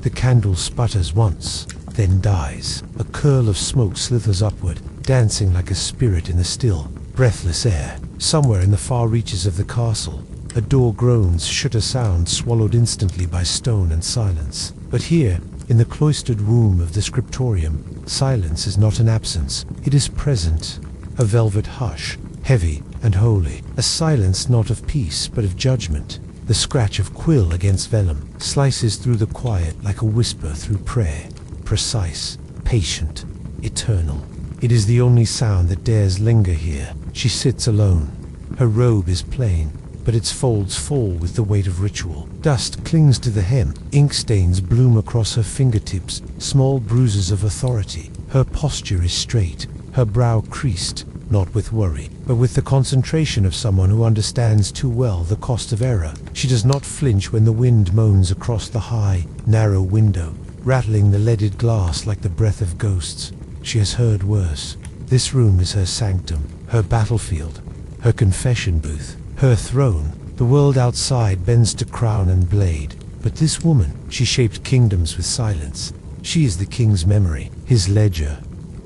The candle sputters once, then dies. A curl of smoke slithers upward, dancing like a spirit in the still, breathless air. Somewhere in the far reaches of the castle, a door groans, shut a sound swallowed instantly by stone and silence. But here, in the cloistered room of the scriptorium, silence is not an absence, it is present. A velvet hush, heavy and holy. A silence not of peace, but of judgment. The scratch of quill against vellum slices through the quiet like a whisper through prayer. Precise, patient, eternal. It is the only sound that dares linger here. She sits alone. Her robe is plain, but its folds fall with the weight of ritual. Dust clings to the hem. Ink stains bloom across her fingertips, small bruises of authority. Her posture is straight, her brow creased, not with worry, but with the concentration of someone who understands too well the cost of error. She does not flinch when the wind moans across the high, narrow window, rattling the leaded glass like the breath of ghosts. She has heard worse. This room is her sanctum, her battlefield, her confession booth, her throne. The world outside bends to crown and blade. But this woman, she shaped kingdoms with silence. She is the king's memory, his ledger,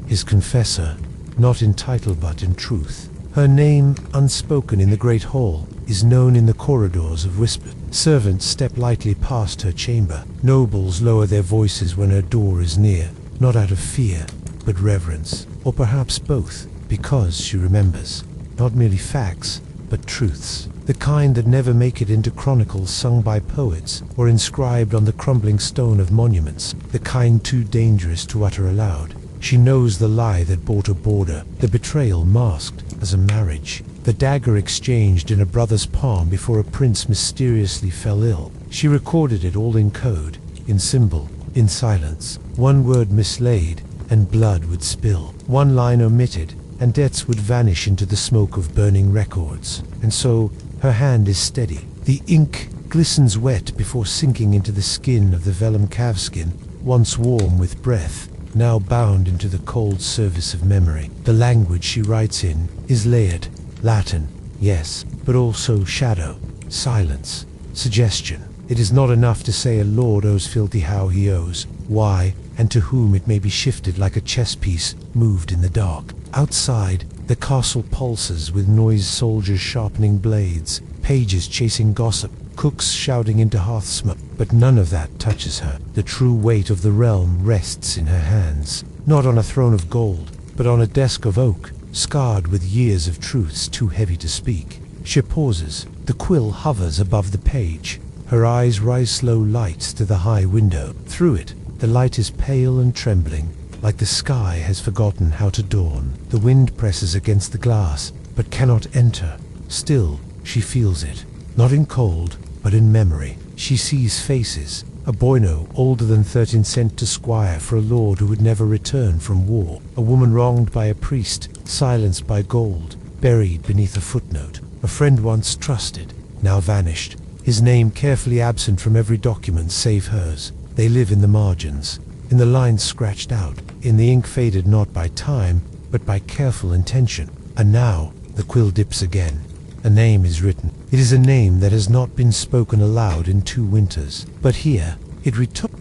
his confessor, not in title but in truth. Her name, unspoken in the great hall, is known in the corridors of whisper. Servants step lightly past her chamber. Nobles lower their voices when her door is near, not out of fear, but reverence, or perhaps both, because she remembers, not merely facts, but truths, the kind that never make it into chronicles sung by poets or inscribed on the crumbling stone of monuments, the kind too dangerous to utter aloud. She knows the lie that bought a border, the betrayal masked as a marriage, the dagger exchanged in a brother's palm before a prince mysteriously fell ill. She recorded it all in code, in symbol, in silence. One word mislaid, and blood would spill. One line omitted, and debts would vanish into the smoke of burning records. And so, her hand is steady. The ink glistens wet before sinking into the skin of the vellum calfskin, once warm with breath, now bound into the cold service of memory. The language she writes in is layered, Latin, yes, but also shadow, silence, suggestion. It is not enough to say a lord owes filthy how he owes, why, and to whom it may be shifted like a chess piece moved in the dark. Outside, the castle pulses with noised soldiers sharpening blades, pages chasing gossip, cooks shouting into hearth smoke. But none of that touches her. The true weight of the realm rests in her hands, not on a throne of gold, but on a desk of oak, scarred with years of truths too heavy to speak. She pauses. The quill hovers above the page. Her eyes rise slow lights to the high window. Through it, the light is pale and trembling, like the sky has forgotten how to dawn. The wind presses against the glass, but cannot enter. Still, she feels it, not in cold, but in memory. She sees faces. A boyno older than 13 sent to squire for a lord who would never return from war. A woman wronged by a priest, silenced by gold, buried beneath a footnote. A friend once trusted, now vanished. His name carefully absent from every document save hers. They live in the margins, in the lines scratched out, in the ink faded not by time, but by careful intention. And now, the quill dips again. A name is written. It is a name that has not been spoken aloud in 2 winters. But here,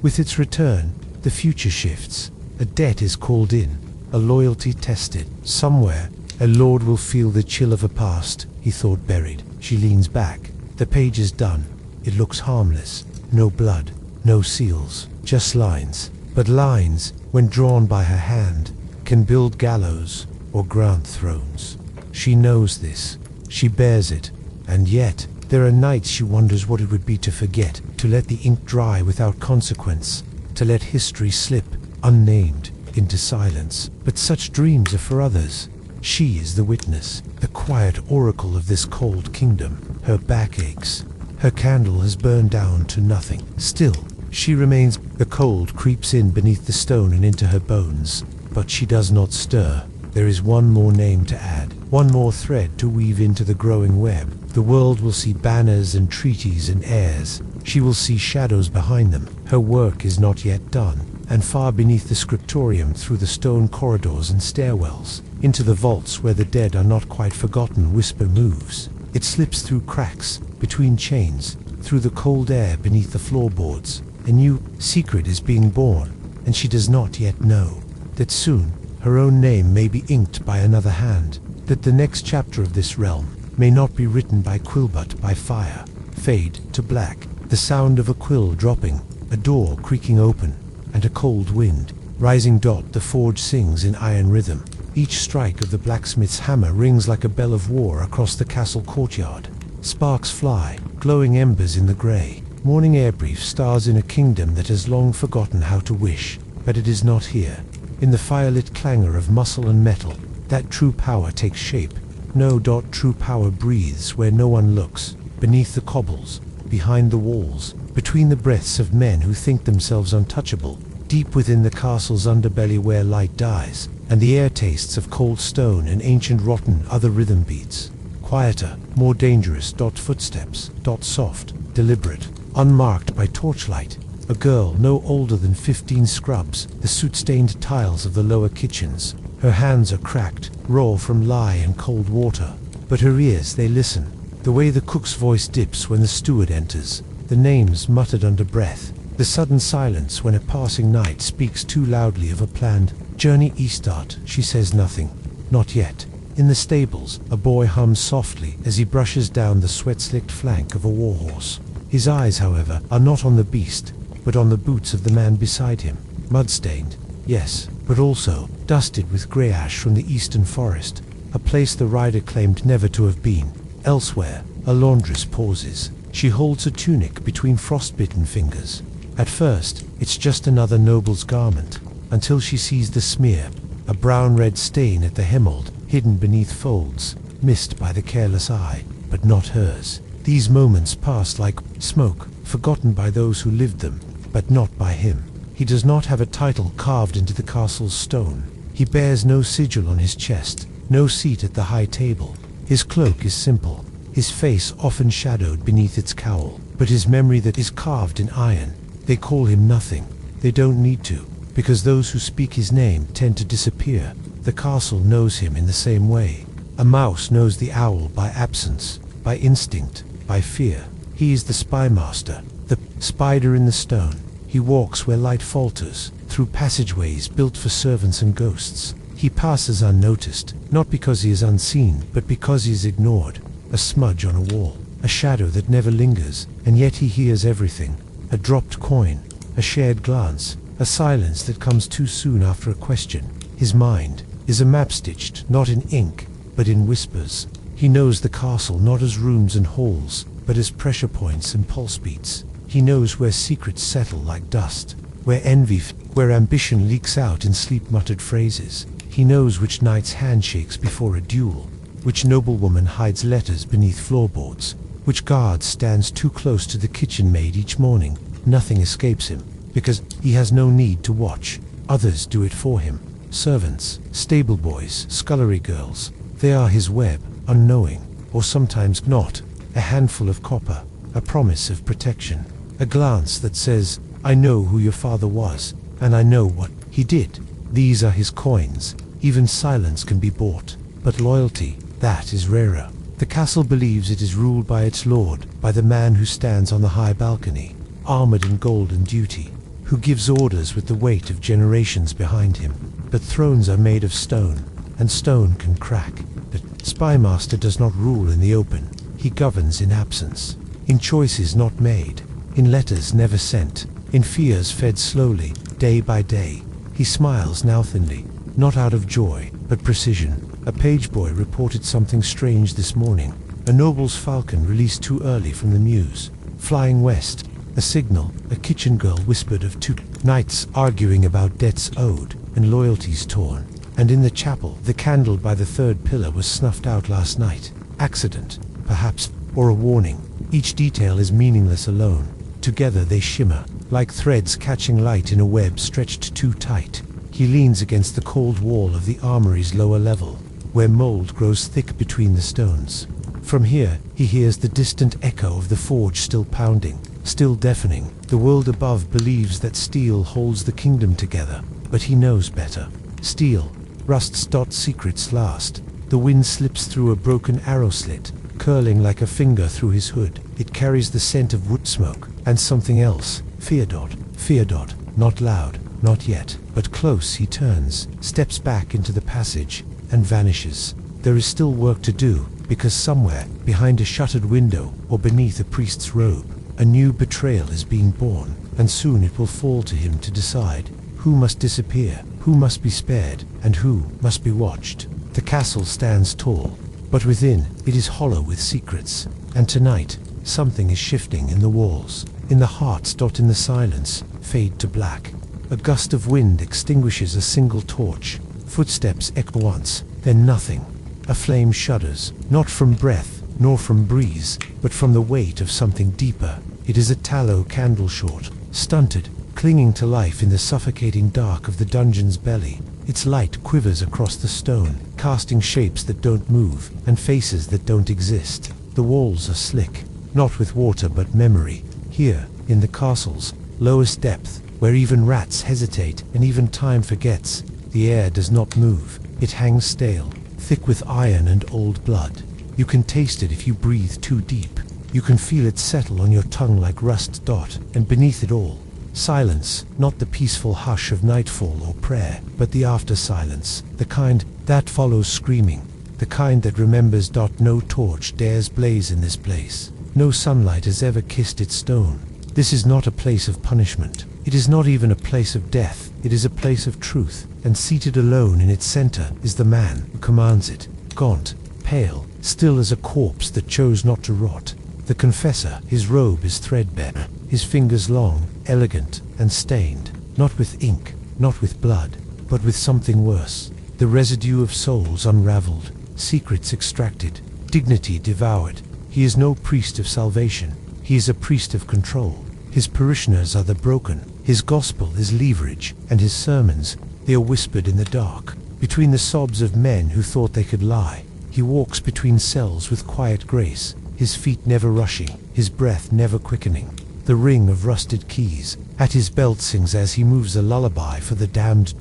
with its return, the future shifts. A debt is called in, a loyalty tested. Somewhere, a lord will feel the chill of a past he thought buried. She leans back. The page is done. It looks harmless. No blood, no seals, just lines. But lines, when drawn by her hand, can build gallows or grant thrones. She knows this. She bears it, and yet there are nights she wonders what it would be to forget, to let the ink dry without consequence, to let history slip, unnamed, into silence. But such dreams are for others. She is the witness, the quiet oracle of this cold kingdom. Her back aches. Her candle has burned down to nothing. Still, she remains. The cold creeps in beneath the stone and into her bones, but she does not stir. There is one more name to add, one more thread to weave into the growing web. The world will see banners and treaties and heirs. She will see shadows behind them. Her work is not yet done, and far beneath the scriptorium, through the stone corridors and stairwells, into the vaults where the dead are not quite forgotten, whisper moves. It slips through cracks, between chains, through the cold air beneath the floorboards, A new secret is being born, and she does not yet know that soon her own name may be inked by another hand, that the next chapter of this realm may not be written by quill but by fire. Fade to black, the sound of a quill dropping, a door creaking open, and a cold wind rising. The forge sings in iron rhythm. Each strike of the blacksmith's hammer rings like a bell of war across the castle courtyard. Sparks fly, glowing embers in the grey. Morning air brief stars in a kingdom that has long forgotten how to wish, but it is not here. In the firelit clangor of muscle and metal, that true power takes shape. No. True power breathes where no one looks, beneath the cobbles, behind the walls, between the breaths of men who think themselves untouchable, deep within the castle's underbelly where light dies, and the air tastes of cold stone and ancient rotten. Other rhythm beats. Quieter, more dangerous. Footsteps. Soft, deliberate, unmarked by torchlight. A girl no older than 15 scrubs the soot-stained tiles of the lower kitchens. Her hands are cracked, raw from lye and cold water, but her ears, they listen. The way the cook's voice dips when the steward enters, the names muttered under breath, the sudden silence when a passing knight speaks too loudly of a planned journey eastward. She says nothing. Not yet. In the stables, a boy hums softly as he brushes down the sweat-slicked flank of a warhorse. His eyes, however, are not on the beast, but on the boots of the man beside him. Mud-stained, yes, but also dusted with grey ash from the eastern forest, a place the rider claimed never to have been. Elsewhere, a laundress pauses. She holds a tunic between frostbitten fingers. At first, it's just another noble's garment, until she sees the smear, a brown-red stain at the hemold, hidden beneath folds, missed by the careless eye, but not hers. These moments pass like smoke, forgotten by those who lived them, but not by him. He does not have a title carved into the castle's stone. He bears no sigil on his chest, no seat at the high table. His cloak is simple, his face often shadowed beneath its cowl, but his memory that is carved in iron. They call him nothing. They don't need to, because those who speak his name tend to disappear. The castle knows him in the same way. A mouse knows the owl by absence, by instinct, by fear. He is the spymaster, the spider in the stone. He walks where light falters, through passageways built for servants and ghosts. He passes unnoticed, not because he is unseen, but because he is ignored. A smudge on a wall, a shadow that never lingers, and yet he hears everything. A dropped coin, a shared glance, a silence that comes too soon after a question. His mind is a map stitched not in ink, but in whispers. He knows the castle not as rooms and halls, but as pressure points and pulse beats. He knows where secrets settle like dust, where envy, where ambition leaks out in sleep-muttered phrases. He knows which knight's hand shakes before a duel, which noblewoman hides letters beneath floorboards, which guard stands too close to the kitchen maid each morning. Nothing escapes him, because he has no need to watch. Others do it for him. Servants, stable boys, scullery girls. They are his web, unknowing, or sometimes not. A handful of copper, a promise of protection. A glance that says, I know who your father was, and I know what he did. These are his coins. Even silence can be bought, but loyalty, that is rarer. The castle believes it is ruled by its lord, by the man who stands on the high balcony, armored in gold and duty, who gives orders with the weight of generations behind him. But thrones are made of stone, and stone can crack. The spymaster does not rule in the open. He governs in absence, in choices not made, in letters never sent, in fears fed slowly, day by day. He smiles now thinly, not out of joy, but precision. A page boy reported something strange this morning. A noble's falcon released too early from the mews, flying west. A signal, a kitchen girl whispered of two knights arguing about debts owed and loyalties torn. And in the chapel, the candle by the third pillar was snuffed out last night. Accident, perhaps, or a warning. Each detail is meaningless alone. Together they shimmer, like threads catching light in a web stretched too tight. He leans against the cold wall of the armory's lower level, where mold grows thick between the stones. From here, he hears the distant echo of the forge still pounding, still deafening. The world above believes that steel holds the kingdom together, but he knows better. Steel rusts. Secrets last. The wind slips through a broken arrow slit, curling like a finger through his hood. It carries the scent of wood smoke, and something else. Fear dot, fear dot, not loud, not yet, but close. He turns, steps back into the passage, and vanishes. There is still work to do, because somewhere, behind a shuttered window or beneath a priest's robe, a new betrayal is being born, and soon it will fall to him to decide who must disappear, who must be spared, and who must be watched. The castle stands tall, but within it is hollow with secrets, and tonight something is shifting in the walls, in the hearts. In the silence, fade to black. A gust of wind extinguishes a single torch. Footsteps echo once, then nothing. A flame shudders, not from breath, nor from breeze, but from the weight of something deeper. It is a tallow candle short, stunted, clinging to life in the suffocating dark of the dungeon's belly. Its light quivers across the stone, casting shapes that don't move, and faces that don't exist. The walls are slick, not with water but memory. Here, in the castle's lowest depth, where even rats hesitate and even time forgets, the air does not move. It hangs stale, thick with iron and old blood. You can taste it if you breathe too deep. You can feel it settle on your tongue like rust. And beneath it all, silence, not the peaceful hush of nightfall or prayer, but the after-silence, the kind that follows screaming, the kind that remembers. No torch dares blaze in this place. No sunlight has ever kissed its stone. This is not a place of punishment. It is not even a place of death. It is a place of truth, and seated alone in its center is the man who commands it, gaunt, pale, still as a corpse that chose not to rot. The Confessor. His robe is threadbare, his fingers long, elegant, and stained, not with ink, not with blood, but with something worse. The residue of souls unraveled, secrets extracted, dignity devoured. He is no priest of salvation. He is a priest of control. His parishioners are the broken. His gospel is leverage, and his sermons, they are whispered in the dark, between the sobs of men who thought they could lie. He walks between cells with quiet grace, his feet never rushing, his breath never quickening. The ring of rusted keys at his belt sings as he moves a lullaby for the damned.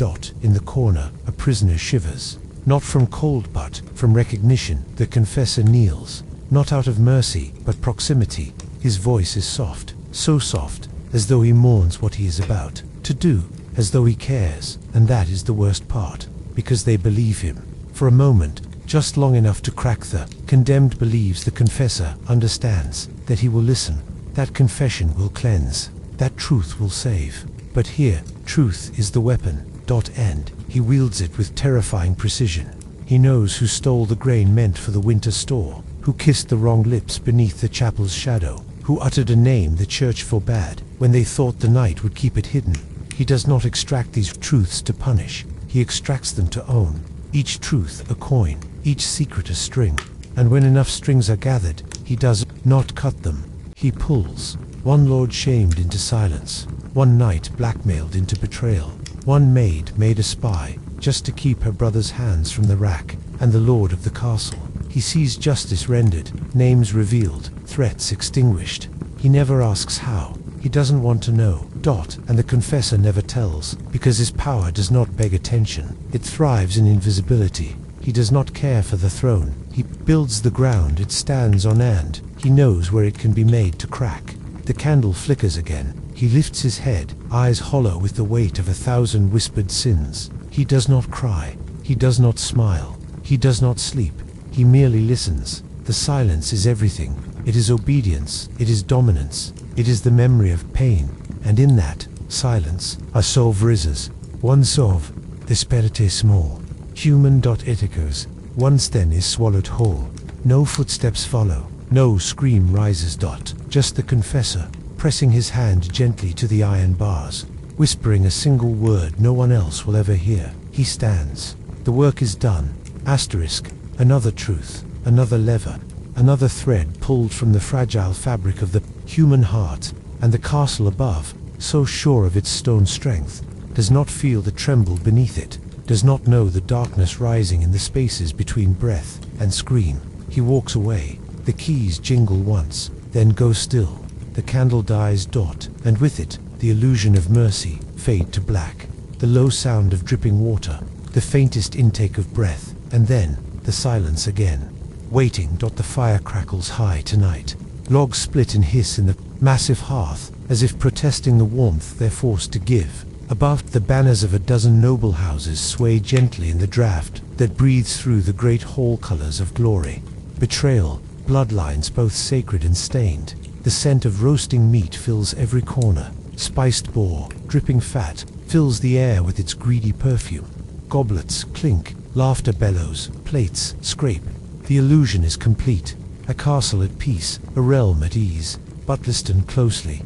In the corner, a prisoner shivers, not from cold but from recognition. The Confessor kneels, not out of mercy, but proximity. His voice is soft, so soft, as though he mourns what he is about to do, as though he cares, and that is the worst part, because they believe him. For a moment, just long enough to crack. The condemned believes. The Confessor understands that he will listen, that confession will cleanse, that truth will save. But here, truth is the weapon. And he wields it with terrifying precision. He knows who stole the grain meant for the winter store, who kissed the wrong lips beneath the chapel's shadow, who uttered a name the church forbade when they thought the night would keep it hidden. He does not extract these truths to punish. He extracts them to own. Each truth a coin, each secret a string. And when enough strings are gathered, he does not cut them. He pulls. One lord shamed into silence. One knight blackmailed into betrayal. One maid made a spy, just to keep her brother's hands from the rack. And the lord of the castle. He sees justice rendered, names revealed, threats extinguished. He never asks how. He doesn't want to know. And the Confessor never tells, because his power does not beg attention. It thrives in invisibility. He does not care for the throne. He builds the ground it stands on, and he knows where it can be made to crack. The candle flickers again. He lifts his head, eyes hollow with the weight of 1,000 whispered sins. He does not cry. He does not smile. He does not sleep. He merely listens. The silence is everything. It is obedience. It is dominance. It is the memory of pain. And in that silence, a sov rises. One sov, desperate small. Human. It echoes. One sten is swallowed whole. No footsteps follow. No scream rises. Just the Confessor, pressing his hand gently to the iron bars, whispering a single word no one else will ever hear. He stands. The work is done. Asterisk. Another truth. Another lever. Another thread pulled from the fragile fabric of the human heart. And the castle above, so sure of its stone strength, does not feel the tremble beneath it, does not know the darkness rising in the spaces between breath and scream. He walks away. The keys jingle once, then go still. The candle dies. And with it, the illusion of mercy fade to black. The low sound of dripping water, the faintest intake of breath, and then the silence again. Waiting. The fire crackles high tonight. Logs split and hiss in the massive hearth, as if protesting the warmth they're forced to give. Above, the banners of a dozen noble houses sway gently in the draught that breathes through the great hall colors of glory. Betrayal, bloodlines both sacred and stained. The scent of roasting meat fills every corner. Spiced boar, dripping fat, fills the air with its greedy perfume. Goblets clink, laughter bellows, plates scrape. The illusion is complete. A castle at peace, a realm at ease. But listen closely.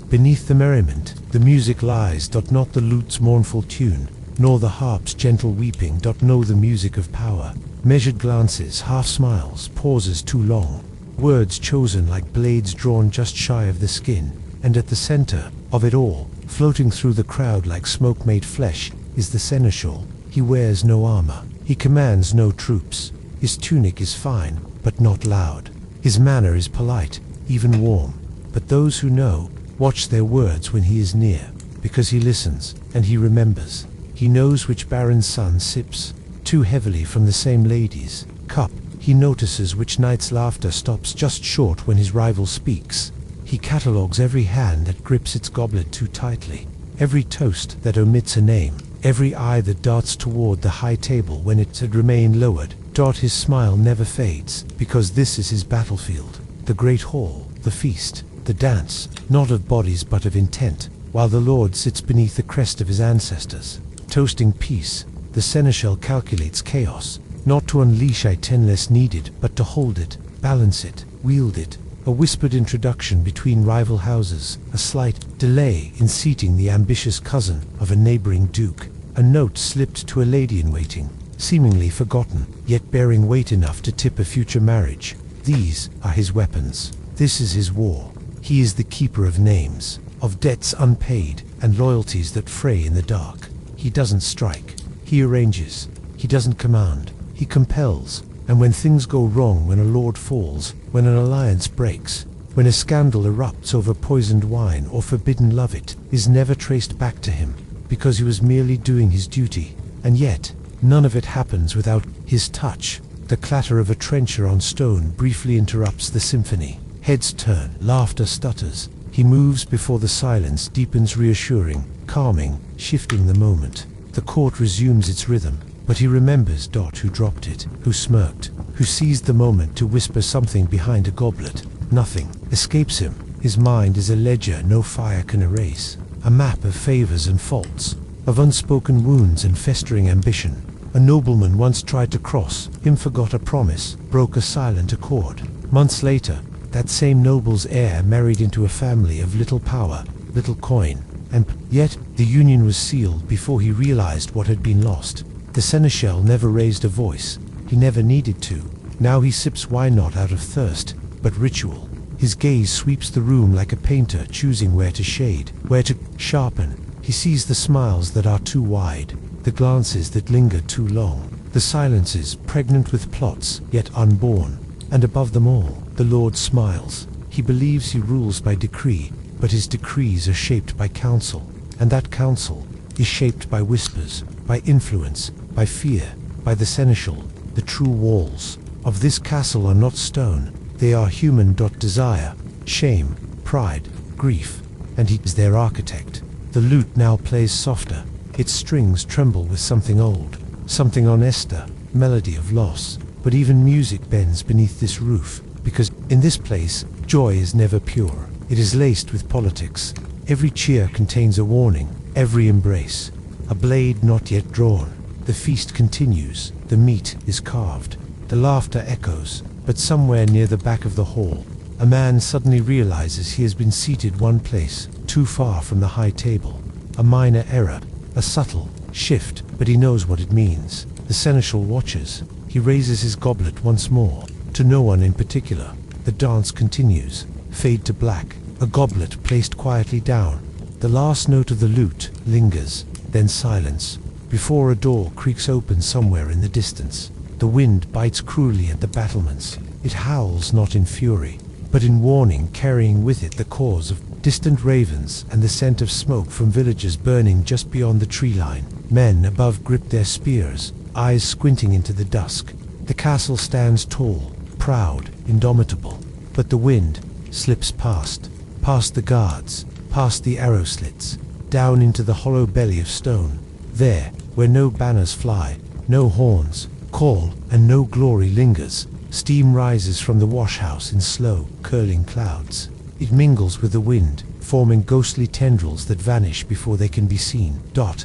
Beneath the merriment, the music lies. Not the lute's mournful tune, nor the harp's gentle weeping. Know the music of power. Measured glances, half smiles, pauses too long. Words chosen like blades drawn just shy of the skin. And at the center of it all, floating through the crowd like smoke made flesh, is the seneschal. He wears no armor. He commands no troops. His tunic is fine, but not loud. His manner is polite, even warm. But those who know, watch their words when he is near, because he listens, and he remembers. He knows which baron's son sips too heavily from the same lady's cup. He notices which knight's laughter stops just short when his rival speaks. He catalogues every hand that grips its goblet too tightly, every toast that omits a name, every eye that darts toward the high table when it had remained lowered. His smile never fades, because this is his battlefield, the great hall, the feast, the dance, not of bodies but of intent, while the Lord sits beneath the crest of his ancestors. Toasting peace, the seneschal calculates chaos, not to unleash I-10 less needed, but to hold it, balance it, wield it. A whispered introduction between rival houses, a slight delay in seating the ambitious cousin of a neighboring duke, a note slipped to a lady-in-waiting, seemingly forgotten, yet bearing weight enough to tip a future marriage. These are his weapons. This is his war. He is the keeper of names, of debts unpaid, and loyalties that fray in the dark. He doesn't strike. He arranges. He doesn't command. He compels. And when things go wrong, when a lord falls, when an alliance breaks, when a scandal erupts over poisoned wine or forbidden love, it is never traced back to him, because he was merely doing his duty. And yet, none of it happens without his touch. The clatter of a trencher on stone briefly interrupts the symphony. Heads turn, laughter stutters. He moves before the silence deepens, reassuring, calming, shifting the moment. The court resumes its rhythm, but he remembers who dropped it, who smirked, who seized the moment to whisper something behind a goblet. Nothing escapes him. His mind is a ledger no fire can erase, a map of favors and faults, of unspoken wounds and festering ambition. A nobleman once tried to cross him, forgot a promise, broke a silent accord. Months later, that same noble's heir married into a family of little power, little coin, and yet the union was sealed before he realized what had been lost. The seneschal never raised a voice. He never needed to. Now he sips wine not out of thirst, but ritual. His gaze sweeps the room like a painter choosing where to shade, where to sharpen. He sees the smiles that are too wide, the glances that linger too long, the silences pregnant with plots yet unborn. And above them all, the Lord smiles. He believes he rules by decree, but his decrees are shaped by counsel, and that counsel is shaped by whispers, by influence, by fear, by the seneschal. The true walls of this castle are not stone. They are human. Desire, shame, pride, grief, and he is their architect. The lute now plays softer. Its strings tremble with something old, something honest, melody of loss. But even music bends beneath this roof, because in this place, joy is never pure. It is laced with politics. Every cheer contains a warning, every embrace a blade not yet drawn. The feast continues. The meat is carved. The laughter echoes. But somewhere near the back of the hall, a man suddenly realizes he has been seated one place, too far from the high table. A minor error, a subtle shift, but he knows what it means. The seneschal watches. He raises his goblet once more, to no one in particular. The dance continues. Fade to black. A goblet placed quietly down. The last note of the lute lingers, then silence, before a door creaks open somewhere in the distance. The wind bites cruelly at the battlements. It howls not in fury, but in warning, carrying with it the calls of distant ravens and the scent of smoke from villages burning just beyond the tree line. Men above grip their spears, eyes squinting into the dusk. The castle stands tall, proud, indomitable, but the wind slips past. past the guards, past the arrow slits, down into the hollow belly of stone. There, where no banners fly, no horns call, and no glory lingers, steam rises from the washhouse in slow, curling clouds. It mingles with the wind, forming ghostly tendrils that vanish before they can be seen.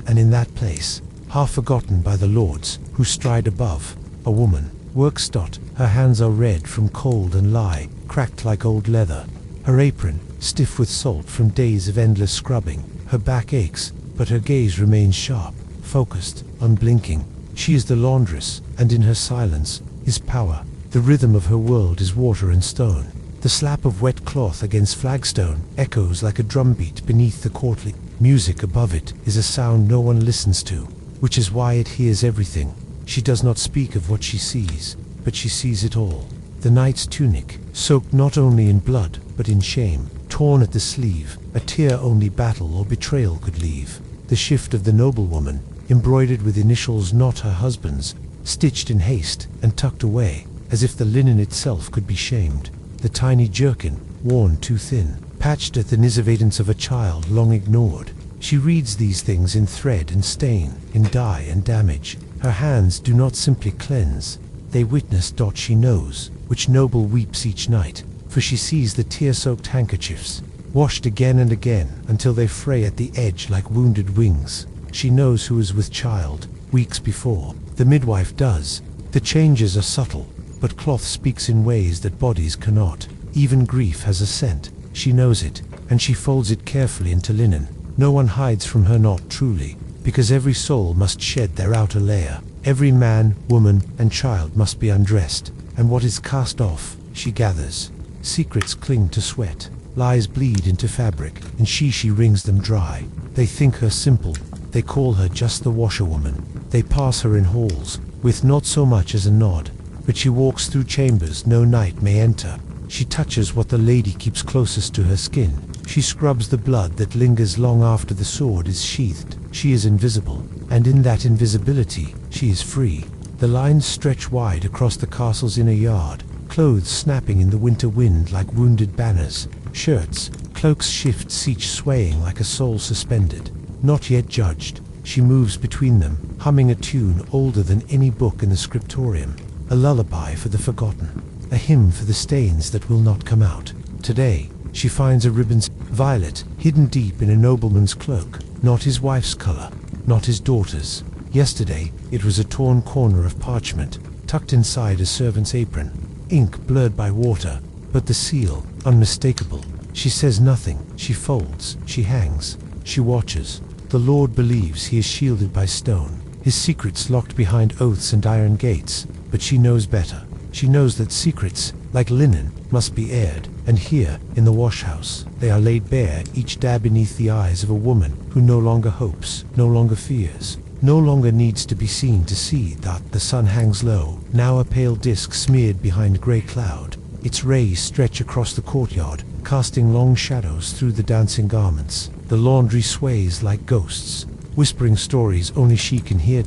And in that place, half forgotten by the lords who stride above, a woman works. Her hands are red from cold and lie, cracked like old leather. Her apron, stiff with salt from days of endless scrubbing. Her back aches, but her gaze remains sharp, focused, unblinking. She is the laundress, and in her silence is power. The rhythm of her world is water and stone. The slap of wet cloth against flagstone echoes like a drumbeat beneath the courtly music. Above it is a sound no one listens to, which is why it hears everything. She does not speak of what she sees, but she sees it all. The knight's tunic, soaked not only in blood, but in shame, torn at the sleeve, a tear only battle or betrayal could leave. The shift of the noblewoman, embroidered with initials not her husband's, stitched in haste and tucked away, as if the linen itself could be shamed. The tiny jerkin, worn too thin, patched at the nisavadance of a child long ignored. She reads these things in thread and stain, in dye and damage. Her hands do not simply cleanse, they witness. She knows which noble weeps each night, for she sees the tear-soaked handkerchiefs, washed again and again until they fray at the edge like wounded wings. She knows who is with child, weeks before. The midwife does. The changes are subtle, but cloth speaks in ways that bodies cannot. Even grief has a scent. She knows it, and she folds it carefully into linen. No one hides from her, not truly, because every soul must shed their outer layer. Every man, woman, and child must be undressed, and what is cast off, she gathers. Secrets cling to sweat, lies bleed into fabric, and she wrings them dry. They think her simple, they call her just the washerwoman. They pass her in halls, with not so much as a nod, but she walks through chambers no knight may enter. She touches what the lady keeps closest to her skin. She scrubs the blood that lingers long after the sword is sheathed. She is invisible, and in that invisibility, she is free. The lines stretch wide across the castle's inner yard, clothes snapping in the winter wind like wounded banners. Shirts, cloaks shift, each swaying like a soul suspended, not yet judged. She moves between them, humming a tune older than any book in the scriptorium. A lullaby for the forgotten, a hymn for the stains that will not come out. Today, she finds a ribbon's violet hidden deep in a nobleman's cloak, not his wife's color, not his daughter's. Yesterday, it was a torn corner of parchment, tucked inside a servant's apron, ink blurred by water, but the seal, unmistakable. She says nothing, she folds, she hangs, she watches. The Lord believes he is shielded by stone, his secrets locked behind oaths and iron gates, but she knows better. She knows that secrets, like linen, must be aired, and here, in the washhouse, they are laid bare, each dab beneath the eyes of a woman who no longer hopes, no longer fears, no longer needs to be seen to see that the sun hangs low, now a pale disk smeared behind grey cloud. Its rays stretch across the courtyard, casting long shadows through the dancing garments. The laundry sways like ghosts, whispering stories only she can hear.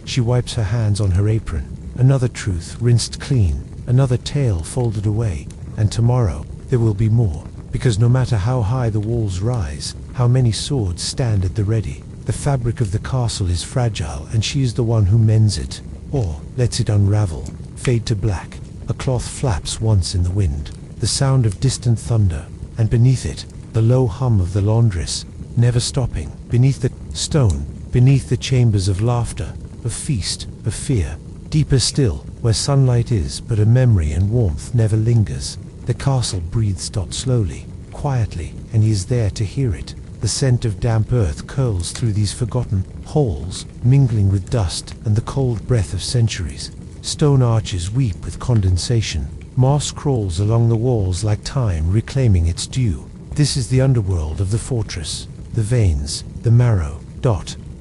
She wipes her hands on her apron. Another truth rinsed clean, another tale folded away, and tomorrow there will be more, because no matter how high the walls rise, how many swords stand at the ready, the fabric of the castle is fragile, and she is the one who mends it, or lets it unravel, fade to black. A cloth flaps once in the wind, the sound of distant thunder, and beneath it, the low hum of the laundress, never stopping. Beneath the stone, beneath the chambers of laughter, of feast, of fear, deeper still, where sunlight is but a memory and warmth never lingers, the castle breathes slowly, quietly, and he is there to hear it. The scent of damp earth curls through these forgotten halls, mingling with dust and the cold breath of centuries. Stone arches weep with condensation. Moss crawls along the walls like time reclaiming its due. This is the underworld of the fortress, the veins, the marrow.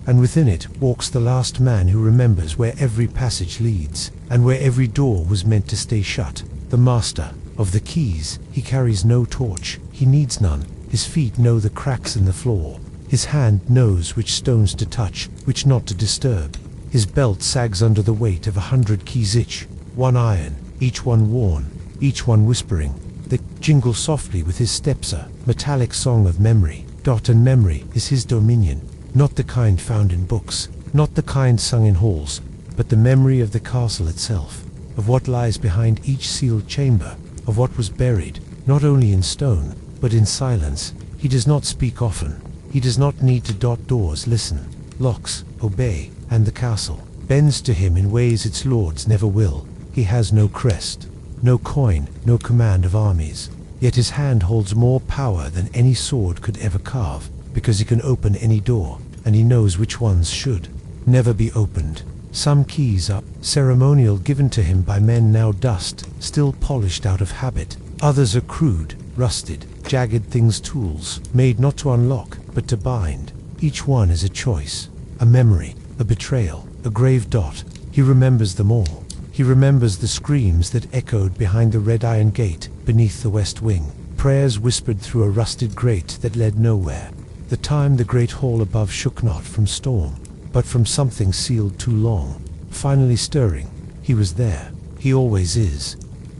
And within it walks the last man who remembers where every passage leads, and where every door was meant to stay shut. The master of the keys. He carries no torch, he needs none. His feet know the cracks in the floor. His hand knows which stones to touch, which not to disturb. His belt sags under the weight of 100 keys each, one iron, each one worn, each one whispering. They jingle softly with his steps, a metallic song of memory. And memory is his dominion, not the kind found in books, not the kind sung in halls, but the memory of the castle itself, of what lies behind each sealed chamber, of what was buried, not only in stone, but in silence. He does not speak often. He does not need to dot doors, listen, locks, obey, and the castle bends to him in ways its lords never will. He has no crest, no coin, no command of armies, yet his hand holds more power than any sword could ever carve, because he can open any door, and he knows which ones should never be opened. Some keys are ceremonial, given to him by men now dust, still polished out of habit. Others are crude, rusted, jagged things, tools, made not to unlock, but to bind. Each one is a choice, a memory, a betrayal, a grave dot. He remembers them all. He remembers the screams that echoed behind the red iron gate beneath the west wing, prayers whispered through a rusted grate that led nowhere. The time the great hall above shook not from storm, but from something sealed too long, finally stirring. He was there. He always is.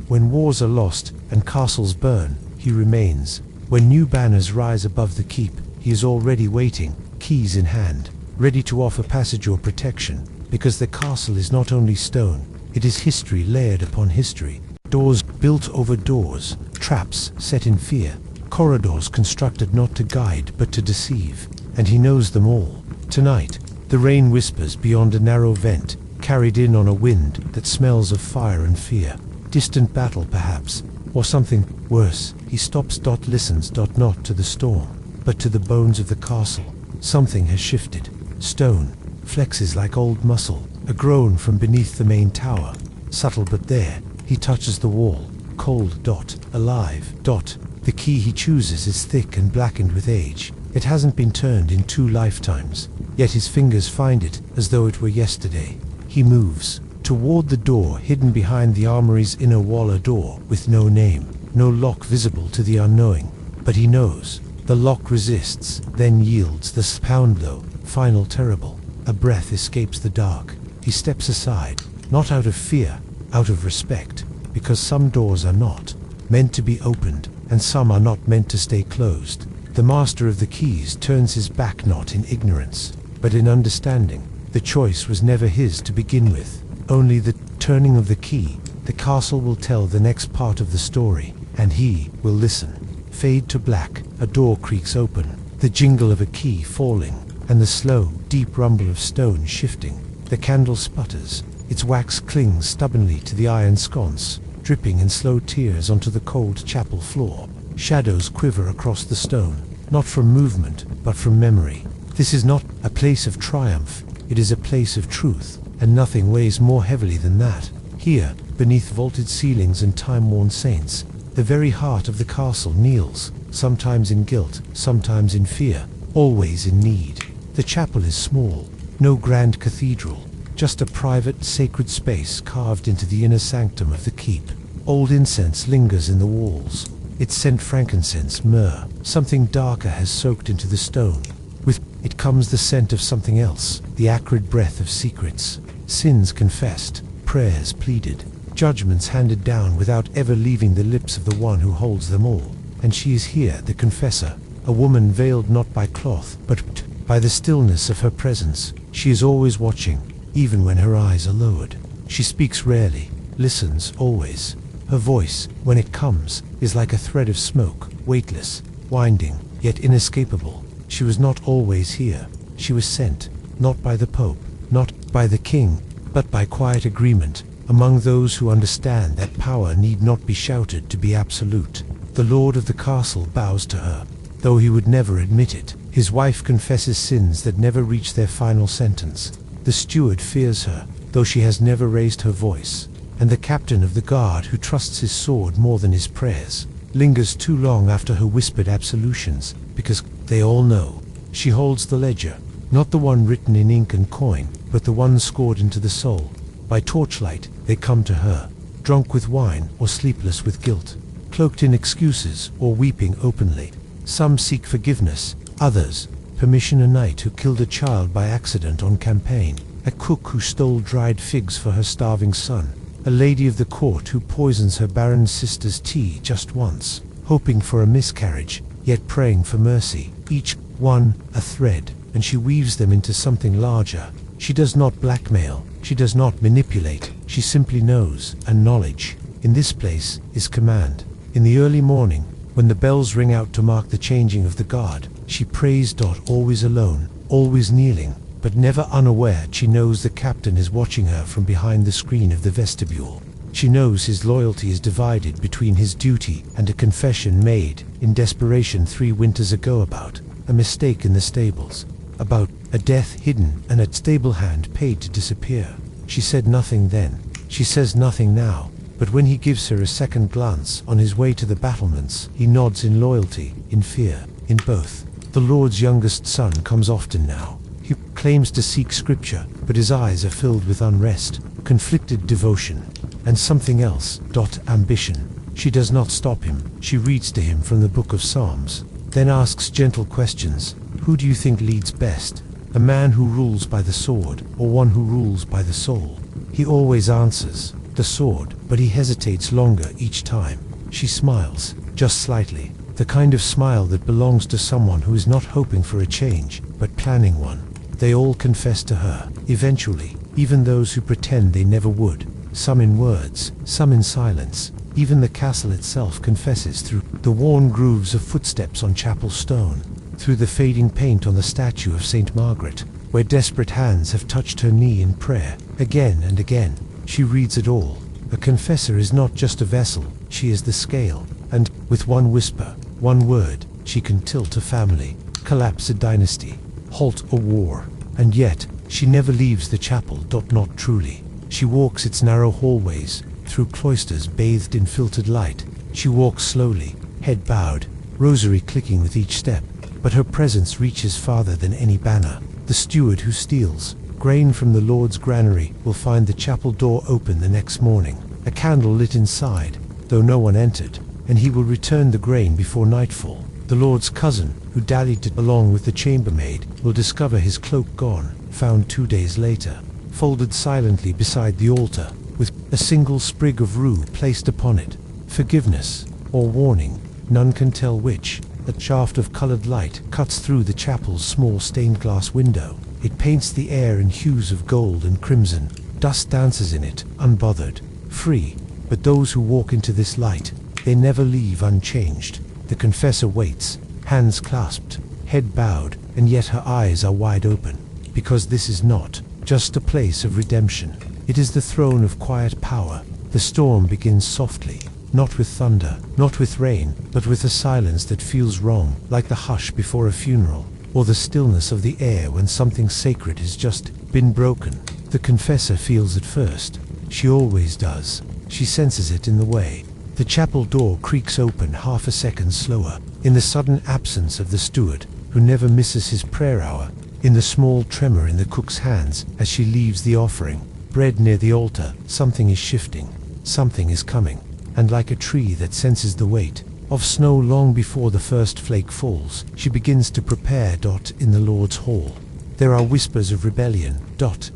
When wars are lost and castles burn, he remains. When new banners rise above the keep, he is already waiting, keys in hand, ready to offer passage or protection, because the castle is not only stone, it is history layered upon history. Doors built over doors, traps set in fear, corridors constructed not to guide but to deceive, and he knows them all. Tonight, the rain whispers beyond a narrow vent, carried in on a wind that smells of fire and fear. Distant battle, perhaps, or something worse. He stops, listens, not to the storm, but to the bones of the castle. Something has shifted. Stone flexes like old muscle, a groan from beneath the main tower. Subtle, but there. He touches the wall. Cold, alive. The key he chooses is thick and blackened with age. It hasn't been turned in 2 lifetimes, yet his fingers find it as though it were yesterday. He moves toward the door hidden behind the armory's inner wall, a door with no name, no lock visible to the unknowing. But he knows. The lock resists, then yields. The pound blow, final, terrible. A breath escapes the dark. He steps aside, not out of fear, out of respect, because some doors are not meant to be opened, and some are not meant to stay closed. The master of the keys turns his back not in ignorance, but in understanding. The choice was never his to begin with, only the turning of the key. The castle will tell the next part of the story, and he will listen. Fade to black, a door creaks open, the jingle of a key falling, and the slow, deep rumble of stone shifting. The candle sputters, its wax clings stubbornly to the iron sconce, dripping in slow tears onto the cold chapel floor. Shadows quiver across the stone, not from movement, but from memory. This is not a place of triumph, it is a place of truth, and nothing weighs more heavily than that. Here, beneath vaulted ceilings and time-worn saints, the very heart of the castle kneels, sometimes in guilt, sometimes in fear, always in need. The chapel is small, no grand cathedral, just a private, sacred space carved into the inner sanctum of the keep. Old incense lingers in the walls. It scent frankincense, myrrh. Something darker has soaked into the stone. With it comes the scent of something else, the acrid breath of secrets. Sins confessed, prayers pleaded, judgments handed down without ever leaving the lips of the one who holds them all. And she is here, the confessor, a woman veiled not by cloth, but by the stillness of her presence. She is always watching, even when her eyes are lowered. She speaks rarely, listens always. Her voice, when it comes, is like a thread of smoke, weightless, winding, yet inescapable. She was not always here. She was sent, not by the Pope, not by the King, but by quiet agreement, among those who understand that power need not be shouted to be absolute. The lord of the castle bows to her, though he would never admit it. His wife confesses sins that never reach their final sentence. The steward fears her, though she has never raised her voice. And the captain of the guard, who trusts his sword more than his prayers, lingers too long after her whispered absolutions, because they all know. She holds the ledger, not the one written in ink and coin, but the one scored into the soul. By torchlight, they come to her, drunk with wine or sleepless with guilt, cloaked in excuses or weeping openly. Some seek forgiveness, others permission. A knight who killed a child by accident on campaign, a cook who stole dried figs for her starving son, a lady of the court who poisons her barren sister's tea just once, hoping for a miscarriage, yet praying for mercy, each one a thread, and she weaves them into something larger. She does not blackmail, she does not manipulate, she simply knows, and knowledge, in this place, is command. In the early morning, when the bells ring out to mark the changing of the guard, she prays. Always alone, always kneeling, but never unaware. She knows the captain is watching her from behind the screen of the vestibule. She knows his loyalty is divided between his duty and a confession made in desperation 3 winters ago about a mistake in the stables, about a death hidden and a stable hand paid to disappear. She said nothing then, she says nothing now, but when he gives her a second glance on his way to the battlements, he nods in loyalty, in fear, in both. The Lord's youngest son comes often now. He claims to seek scripture, but his eyes are filled with unrest, conflicted devotion, and something else, ambition. She does not stop him. She reads to him from the book of Psalms, then asks gentle questions. Who do you think leads best? A man who rules by the sword, or one who rules by the soul? He always answers, the sword, but he hesitates longer each time. She smiles, just slightly, the kind of smile that belongs to someone who is not hoping for a change, but planning one. They all confess to her, eventually, even those who pretend they never would, some in words, some in silence. Even the castle itself confesses through the worn grooves of footsteps on chapel stone, through the fading paint on the statue of Saint Margaret, where desperate hands have touched her knee in prayer. Again and again, she reads it all. A confessor is not just a vessel, she is the scale, and, with one whisper, one word, she can tilt a family, collapse a dynasty, halt a war. And yet, she never leaves the chapel. Not truly. She walks its narrow hallways, through cloisters bathed in filtered light. She walks slowly, head bowed, rosary clicking with each step, but her presence reaches farther than any banner. The steward who steals grain from the Lord's granary will find the chapel door open the next morning, a candle lit inside, though no one entered, and he will return the grain before nightfall. The Lord's cousin, who dallied along with the chambermaid, will discover his cloak gone, found 2 days later, folded silently beside the altar, with a single sprig of rue placed upon it. Forgiveness, or warning, none can tell which. A shaft of colored light cuts through the chapel's small stained glass window. It paints the air in hues of gold and crimson. Dust dances in it, unbothered, free. But those who walk into this light, they never leave unchanged. The confessor waits, hands clasped, head bowed, and yet her eyes are wide open, because this is not just a place of redemption. It is the throne of quiet power. The storm begins softly, not with thunder, not with rain, but with a silence that feels wrong, like the hush before a funeral, or the stillness of the air when something sacred has just been broken. The confessor feels it first. She always does. She senses it in the way the chapel door creaks open half a second slower, in the sudden absence of the steward, who never misses his prayer hour, in the small tremor in the cook's hands as she leaves the offering bread near the altar. Something is shifting, something is coming, and like a tree that senses the weight of snow long before the first flake falls, she begins to prepare. In the Lord's hall, there are whispers of rebellion.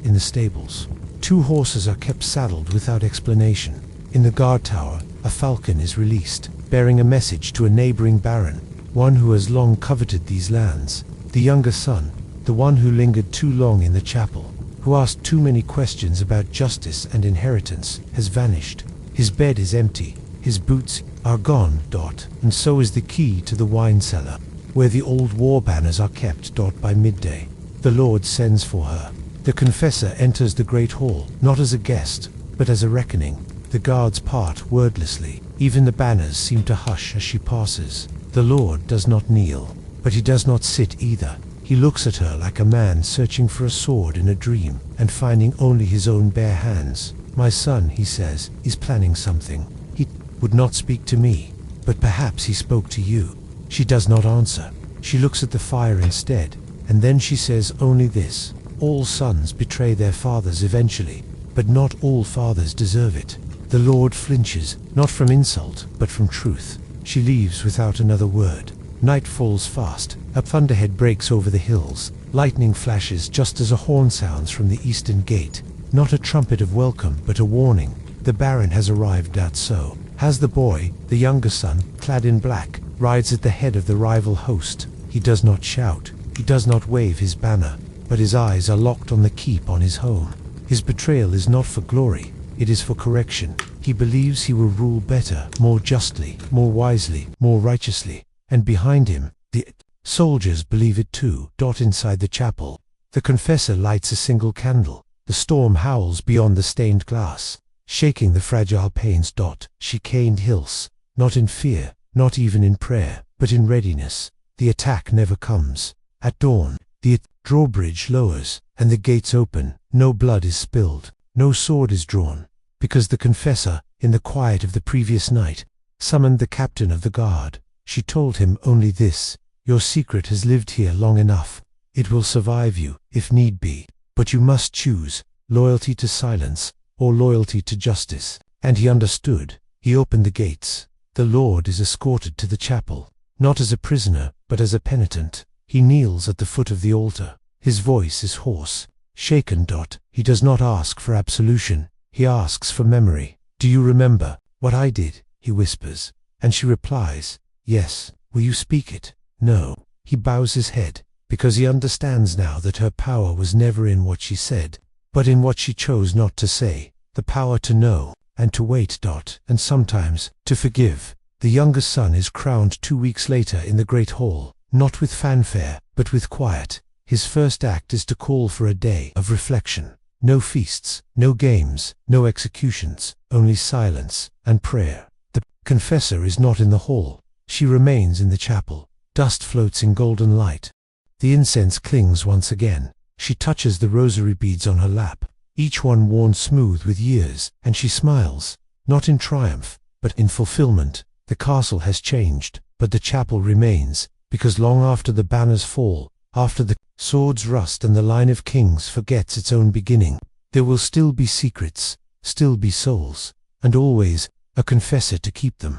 In the stables, 2 horses are kept saddled without explanation. In the guard tower, a falcon is released, bearing a message to a neighboring baron, one who has long coveted these lands. The younger son, the one who lingered too long in the chapel, who asked too many questions about justice and inheritance, has vanished. His bed is empty, his boots are gone. And so is the key to the wine cellar, where the old war banners are kept. By midday, the Lord sends for her. The confessor enters the great hall, not as a guest, but as a reckoning. The guards part wordlessly. Even the banners seem to hush as she passes. The Lord does not kneel, but he does not sit either. He looks at her like a man searching for a sword in a dream, and finding only his own bare hands. My son, he says, is planning something. He would not speak to me, but perhaps he spoke to you. She does not answer. She looks at the fire instead, and then she says only this: all sons betray their fathers eventually, but not all fathers deserve it. The Lord flinches, not from insult, but from truth. She leaves without another word. Night falls fast. A thunderhead breaks over the hills. Lightning flashes just as a horn sounds from the eastern gate. Not a trumpet of welcome, but a warning. The Baron has arrived at so has the boy, the younger son, clad in black, rides at the head of the rival host. He does not shout, he does not wave his banner, but his eyes are locked on the keep on his home. His betrayal is not for glory, it is for correction. He believes he will rule better, more justly, more wisely, more righteously. And behind him, the soldiers believe it too. Inside the chapel, the confessor lights a single candle. The storm howls beyond the stained glass, shaking the fragile panes. Chicaned hills, not in fear, not even in prayer, but in readiness. The attack never comes. At dawn, the drawbridge lowers, and the gates open. No blood is spilled, no sword is drawn, because the confessor, in the quiet of the previous night, summoned the captain of the guard. She told him only this: your secret has lived here long enough. It will survive you, if need be, but you must choose loyalty to silence or loyalty to justice. And he understood. He opened the gates. The Lord is escorted to the chapel, not as a prisoner, but as a penitent. He kneels at the foot of the altar. His voice is hoarse, shaken. He does not ask for absolution, he asks for memory. Do you remember what I did? He whispers. And she replies, yes. Will you speak it? No. He bows his head, because he understands now that her power was never in what she said, but in what she chose not to say. The power to know, and to wait. And sometimes, to forgive. The younger son is crowned 2 weeks later in the great hall, not with fanfare, but with quiet. His first act is to call for a day of reflection. No feasts, no games, no executions, only silence and prayer. The confessor is not in the hall. She remains in the chapel. Dust floats in golden light. The incense clings once again. She touches the rosary beads on her lap, each one worn smooth with years, and she smiles, not in triumph, but in fulfillment. The castle has changed, but the chapel remains, because long after the banners fall, after the swords rust and the line of kings forgets its own beginning, there will still be secrets, still be souls, and always a confessor to keep them.